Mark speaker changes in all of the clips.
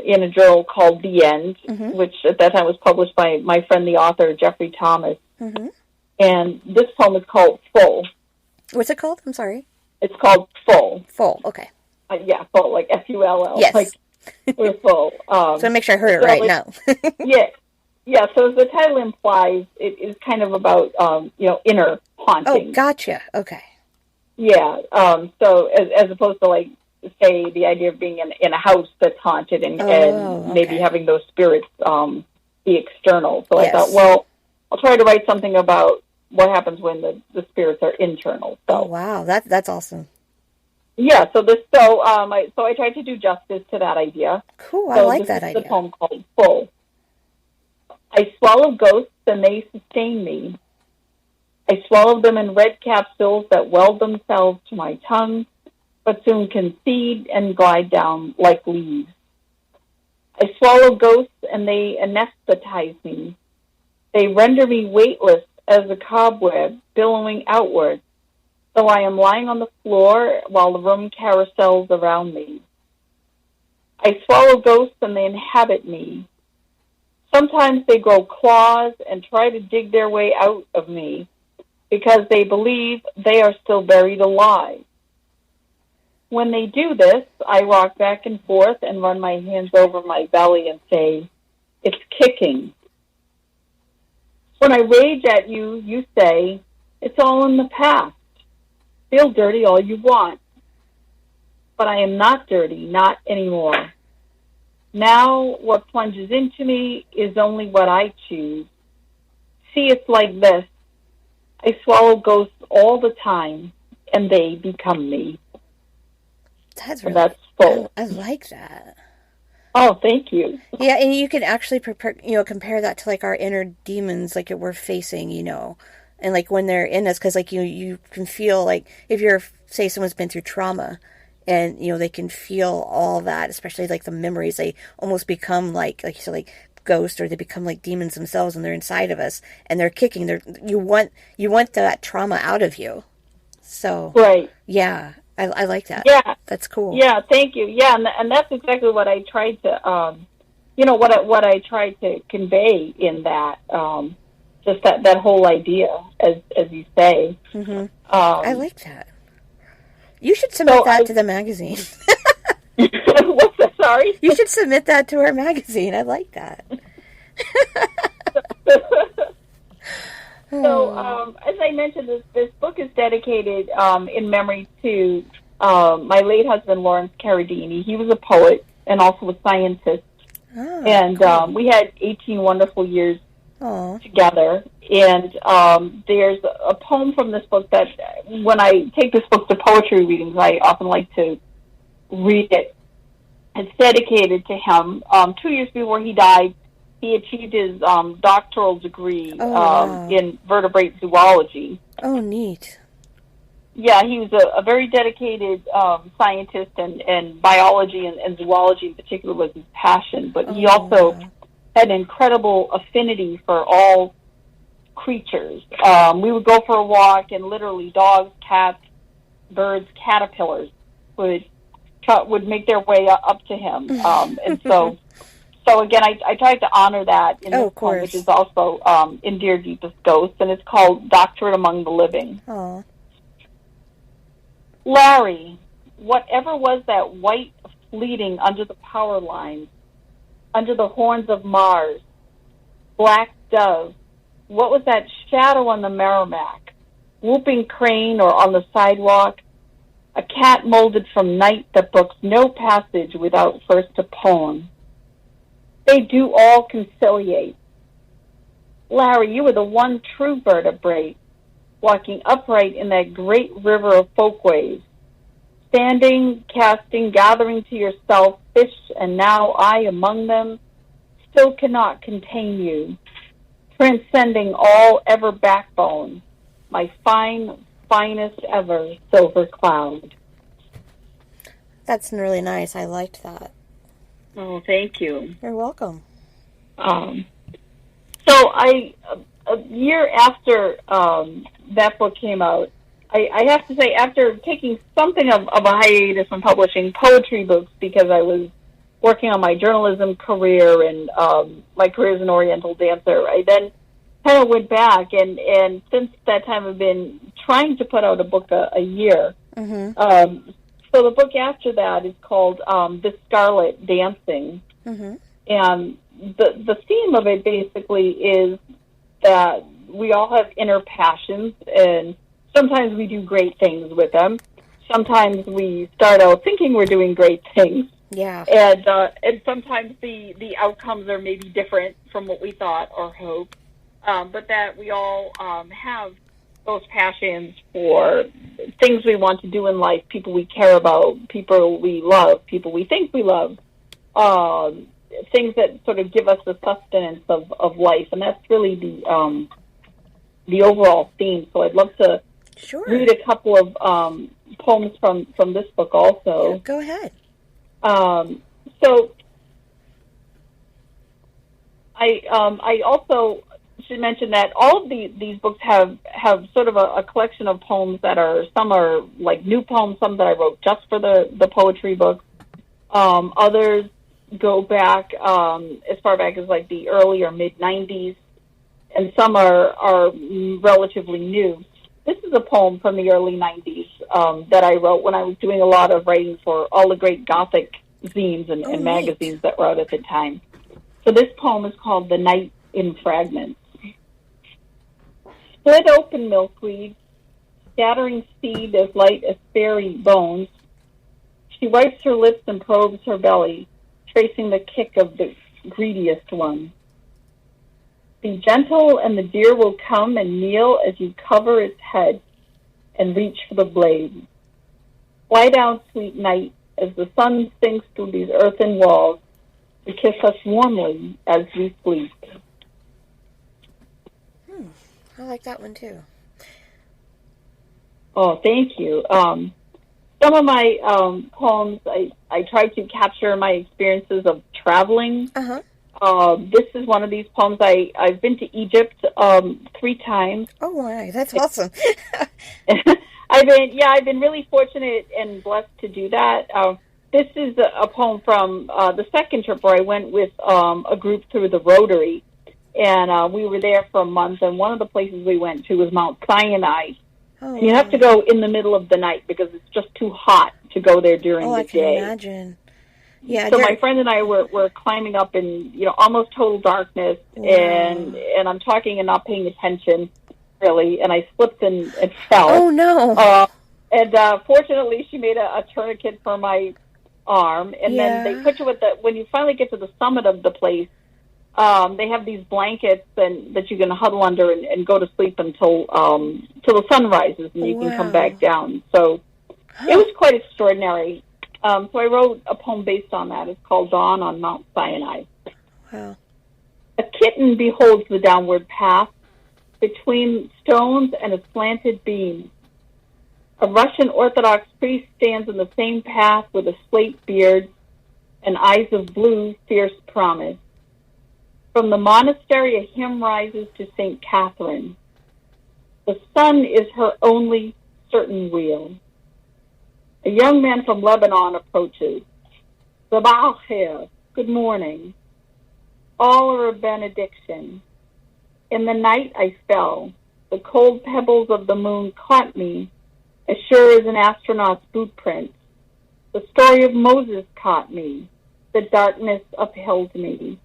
Speaker 1: in a journal called The End, which at that time was published by my friend, the author, Jeffrey Thomas. And this poem is called Full.
Speaker 2: What's it called? I'm sorry.
Speaker 1: It's called Full.
Speaker 2: Full, okay.
Speaker 1: Yeah, full, like F-U-L-L.
Speaker 2: Yes.
Speaker 1: Like, we're full.
Speaker 2: So make sure I heard it right now.
Speaker 1: Yeah, so as the title implies, it is kind of about, inner haunting.
Speaker 2: Oh, gotcha. Okay.
Speaker 1: Yeah, so as opposed to, like, say, the idea of being in a house that's haunted and maybe having those spirits be external. So I thought, well, I'll try to write something about what happens when the spirits are internal. So.
Speaker 2: Oh, wow, that's awesome.
Speaker 1: Yeah, so I tried to do justice to that idea.
Speaker 2: Cool, I like that idea.
Speaker 1: This is the poem called Full. I swallow ghosts and they sustain me. I swallow them in red capsules that weld themselves to my tongue, but soon concede and glide down like leaves. I swallow ghosts and they anesthetize me. They render me weightless as a cobweb billowing outward, though I am lying on the floor while the room carousels around me. I swallow ghosts and they inhabit me. Sometimes they grow claws and try to dig their way out of me because they believe they are still buried alive. When they do this, I rock back and forth and run my hands over my belly and say, "It's kicking." When I rage at you, you say, "It's all in the past. Feel dirty all you want." But I am not dirty, not anymore. Now what plunges into me is only what I choose. See, it's like this. I swallow ghosts all the time, and they become me.
Speaker 2: That's
Speaker 1: Full.
Speaker 2: I like that.
Speaker 1: Oh, thank you.
Speaker 2: Yeah, and you can actually compare that to like our inner demons, like we're facing, and like when they're in us, because like you can feel like if say someone's been through trauma, and they can feel all that, especially like the memories. They almost become like you said, like ghosts, or they become like demons themselves, and they're inside of us, and they're kicking. You want that trauma out of you. So
Speaker 1: right,
Speaker 2: yeah. I like that.
Speaker 1: Yeah,
Speaker 2: that's cool.
Speaker 1: Yeah, thank you. Yeah, and that's exactly what I tried to, what I tried to convey in that, just that whole idea, as you say.
Speaker 2: Mm-hmm. I like that. You should submit that to the magazine.
Speaker 1: What's that? Sorry.
Speaker 2: You should submit that to our magazine. I like that.
Speaker 1: So, as I mentioned, this book is dedicated in memory to my late husband, Lawrence Carradini. He was a poet and also a scientist.
Speaker 2: Oh,
Speaker 1: and
Speaker 2: cool.
Speaker 1: We had 18 wonderful years together. And there's a poem from this book that when I take this book to poetry readings, I often like to read it. It's dedicated to him. 2 years before he died, he achieved his doctoral degree in vertebrate zoology.
Speaker 2: Oh, neat.
Speaker 1: Yeah, he was a very dedicated scientist, and biology and zoology in particular was his passion. But he also had an incredible affinity for all creatures. We would go for a walk, and literally dogs, cats, birds, caterpillars would make their way up to him. And so again, I tried to honor that in this poem, which is also in Dear Deepest Ghosts, and it's called Doctorate Among the Living.
Speaker 2: Oh.
Speaker 1: Larry, whatever was that white fleeting under the power lines, under the horns of Mars? Black dove, what was that shadow on the Merrimack? Whooping crane or on the sidewalk? A cat molded from night that books no passage without first a poem. They do all conciliate. Larry, you were the one true vertebrate, walking upright in that great river of folkways, standing, casting, gathering to yourself fish, and now I among them still cannot contain you, transcending all ever backbone, my finest ever silver cloud.
Speaker 2: That's really nice. I liked that.
Speaker 1: Oh, thank you.
Speaker 2: You're welcome.
Speaker 1: So a year after that book came out, I have to say, after taking something of a hiatus from publishing poetry books because I was working on my journalism career and my career as an Oriental dancer, I then kind of went back, and since that time I've been trying to put out a book a year.
Speaker 2: Mm-hmm.
Speaker 1: So the book after that is called The Scarlet Dancing.
Speaker 2: Mm-hmm.
Speaker 1: And the theme of it basically is that we all have inner passions, and sometimes we do great things with them. Sometimes we start out thinking we're doing great things.
Speaker 2: Yeah.
Speaker 1: And sometimes the outcomes are maybe different from what we thought or hoped. But that we all have those passions for things we want to do in life, people we care about, people we love, people we think we love, things that sort of give us the sustenance of life. And that's really the overall theme. So I'd love to read a couple of poems from this book also.
Speaker 2: Yeah, go ahead.
Speaker 1: So I also should mention that all of these books have sort of a collection of poems that some are like new poems, some that I wrote just for the poetry book. Others go back as far back as like the early or mid-'90s, and some are relatively new. This is a poem from the early 90s that I wrote when I was doing a lot of writing for all the great Gothic zines and magazines that were out at the time. So this poem is called The Night in Fragments. Split open milkweed, scattering seed as light as fairy bones. She wipes her lips and probes her belly, tracing the kick of the greediest one. Be gentle, and the deer will come and kneel as you cover its head and reach for the blade. Lie down, sweet night, as the sun sinks through these earthen walls to kiss us warmly as we sleep.
Speaker 2: I like that one too.
Speaker 1: Oh, thank you. Some of my poems, I try to capture my experiences of traveling.
Speaker 2: Uh-huh.
Speaker 1: This is one of these poems. I've been to Egypt 3 times.
Speaker 2: Oh, my, that's awesome.
Speaker 1: I've been really fortunate and blessed to do that. This is a poem from the second trip where I went with a group through the Rotary, and we were there for a month, and one of the places we went to was Mount Sinai.
Speaker 2: Oh,
Speaker 1: and you have to go in the middle of the night because it's just too hot to go there during the day.
Speaker 2: I can imagine. Yeah.
Speaker 1: So my friend and I were climbing up in almost total darkness,
Speaker 2: wow.
Speaker 1: and I'm talking and not paying attention really, and I slipped and fell.
Speaker 2: Oh no!
Speaker 1: And fortunately, she made a tourniquet for my arm, and then they put you when you finally get to the summit of the place. They have these blankets that you can huddle under and go to sleep until the sun rises, and you can come back down. So it was quite extraordinary. So I wrote a poem based on that. It's called Dawn on Mount Sinai.
Speaker 2: Wow.
Speaker 1: A kitten beholds the downward path between stones and a slanted beam. A Russian Orthodox priest stands in the same path with a slate beard and eyes of blue, fierce promise. From the monastery, a hymn rises to St. Catherine. The sun is her only certain wheel. A young man from Lebanon approaches. Sabah khair, good morning. All are a benediction. In the night I fell. The cold pebbles of the moon caught me, as sure as an astronaut's boot print. The story of Moses caught me. The darkness upheld me.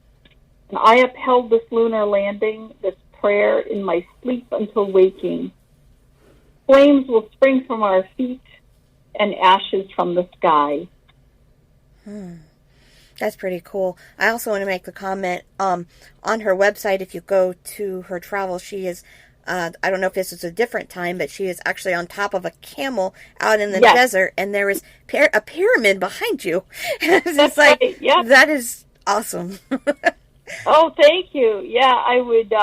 Speaker 1: And I upheld this lunar landing, this prayer in my sleep until waking. Flames will spring from our feet and ashes from the sky.
Speaker 2: That's pretty cool. I also want to make the comment, on her website, if you go to her travel, she is, I don't know if this is a different time, but she is actually on top of a camel out in the desert, and there is a pyramid behind you. It's like, right. Yep. That is awesome.
Speaker 1: Oh, thank you. Yeah, I would.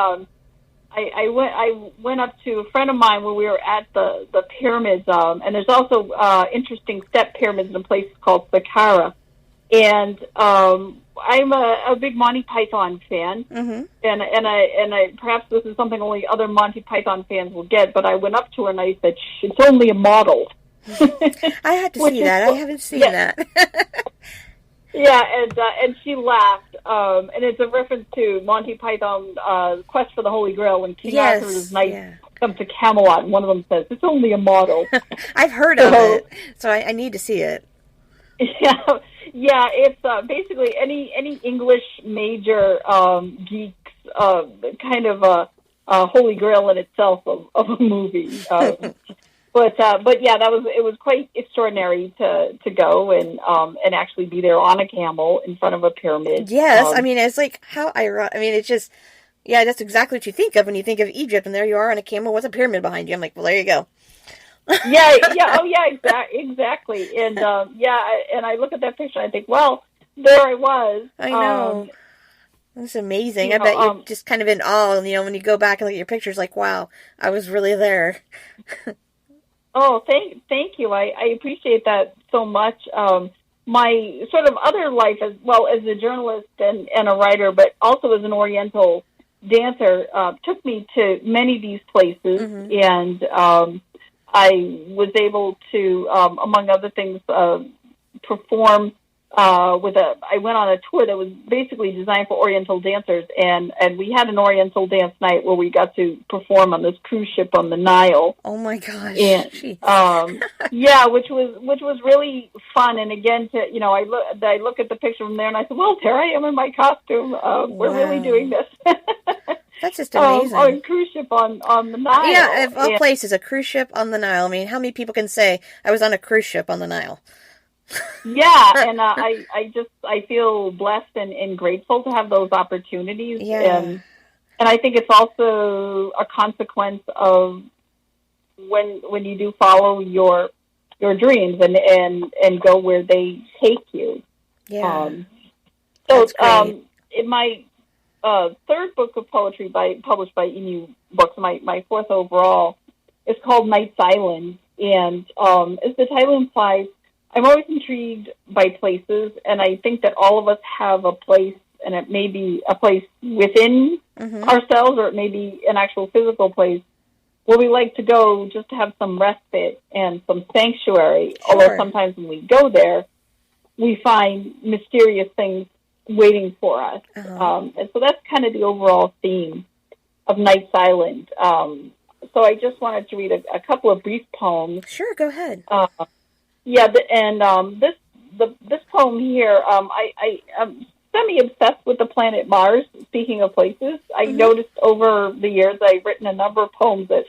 Speaker 1: I went up to a friend of mine when we were at the pyramids, and there's also interesting step pyramids in a place called Saqqara. And I'm a big Monty Python fan, and I perhaps this is something only other Monty Python fans will get. But I went up to her and I said, "It's only a model."
Speaker 2: I had to see that. I haven't seen that.
Speaker 1: Yeah, and she laughed, and it's a reference to Monty Python Quest for the Holy Grail when King Arthur's
Speaker 2: Yes,
Speaker 1: knights
Speaker 2: yeah.
Speaker 1: come to Camelot, and one of them says, "It's only a model."
Speaker 2: I've heard of
Speaker 1: So
Speaker 2: it, so I need to see it.
Speaker 1: yeah, yeah, it's basically any English major geeks kind of a holy grail in itself of a movie. But yeah, it was quite extraordinary to go and actually be there on a camel in front of a pyramid.
Speaker 2: Yes, I mean, it's like how ironic. I mean, it's just, yeah, that's exactly what you think of when you think of Egypt, and there you are on a camel with a pyramid behind you. I'm like, well, there you go.
Speaker 1: Yeah, oh yeah, exactly. And and I look at that picture and I think, well, there I was.
Speaker 2: I know. That's amazing.
Speaker 1: You
Speaker 2: I
Speaker 1: know,
Speaker 2: bet you're just kind of in awe, when you go back and look at your pictures, like, wow, I was really there.
Speaker 1: oh, thank you. I appreciate that so much. My sort of other life as well as a journalist and a writer, but also as an Oriental dancer, took me to many of these places, and I was able to, among other things, perform I went on a tour that was basically designed for Oriental dancers, and we had an Oriental dance night where we got to perform on this cruise ship on the Nile.
Speaker 2: Oh my gosh!
Speaker 1: And yeah, which was really fun. And again, I look at the picture from there, and I said, well, there I am in my costume. We're really doing this.
Speaker 2: That's just amazing.
Speaker 1: On a cruise ship on the Nile.
Speaker 2: Yeah, of all places, a cruise ship on the Nile. I mean, how many people can say I was on a cruise ship on the Nile?
Speaker 1: Yeah, and I feel blessed and grateful to have those opportunities.
Speaker 2: Yeah.
Speaker 1: And I think it's also a consequence of when you do follow your dreams and go where they take you.
Speaker 2: Yeah.
Speaker 1: So in my third book of poetry published by Emu Books, my fourth overall, is called Night's Island. And as the title implies, I'm always intrigued by places, and I think that all of us have a place, and it may be a place within ourselves, or it may be an actual physical place where we like to go just to have some respite and some sanctuary.
Speaker 2: Sure.
Speaker 1: Although sometimes when we go there, we find mysterious things waiting for us. And so that's kind of the overall theme of Night's Island. So I just wanted to read a couple of brief poems.
Speaker 2: Sure, go ahead.
Speaker 1: Yeah, this poem here, I'm semi-obsessed with the planet Mars. Speaking of places, I noticed over the years I've written a number of poems that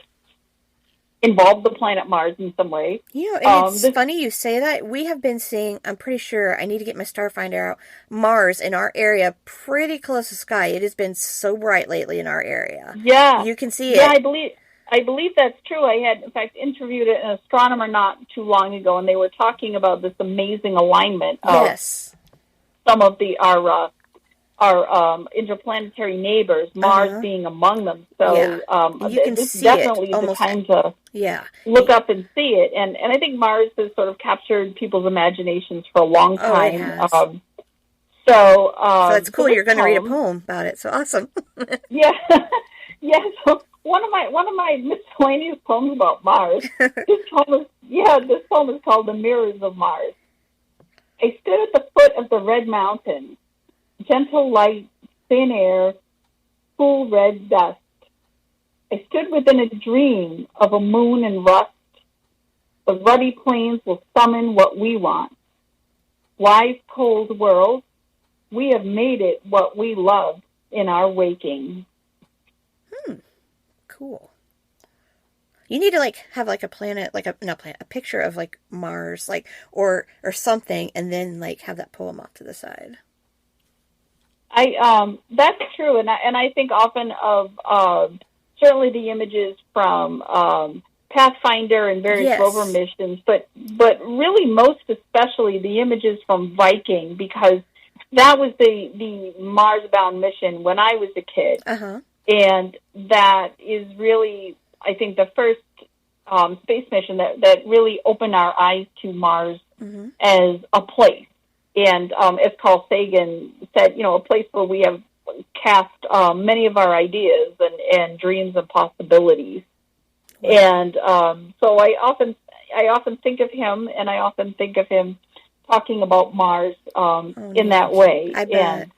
Speaker 1: involve the planet Mars in some way.
Speaker 2: And it's funny you say that. We have been seeing, I'm pretty sure, I need to get my Starfinder out, Mars in our area pretty close to the sky. It has been so bright lately in our area.
Speaker 1: Yeah.
Speaker 2: You can see it.
Speaker 1: Yeah, I believe that's true. I had, in fact, interviewed an astronomer not too long ago, and they were talking about this amazing alignment of some of our interplanetary neighbors, Mars being among them. So
Speaker 2: you can
Speaker 1: this
Speaker 2: see
Speaker 1: definitely
Speaker 2: it
Speaker 1: is the time to look up and see it. And I think Mars has sort of captured people's imaginations for a long time. So
Speaker 2: that's cool. You're going to read a poem about it. So awesome.
Speaker 1: Yeah. So one of my miscellaneous poems about Mars. This poem is called "The Mirrors of Mars." I stood at the foot of the red mountain, gentle light, thin air, cool red dust. I stood within a dream of a moon and rust. The ruddy plains will summon what we want. Wise, cold world, we have made it what we love in our waking.
Speaker 2: Cool. You need to have a planet, a picture of Mars, or something, and then have that poem off to the side.
Speaker 1: That's true, and I think often of certainly the images from Pathfinder and various rover missions, but really most especially the images from Viking, because that was the Mars-bound mission when I was a kid. And that is really, I think, the first space mission that really opened our eyes to Mars as a place. And as Carl Sagan said, a place where we have cast many of our ideas and dreams and possibilities. And so I often think of him, and I often think of him talking about Mars
Speaker 2: Oh,
Speaker 1: in that
Speaker 2: neat.
Speaker 1: way.
Speaker 2: I bet.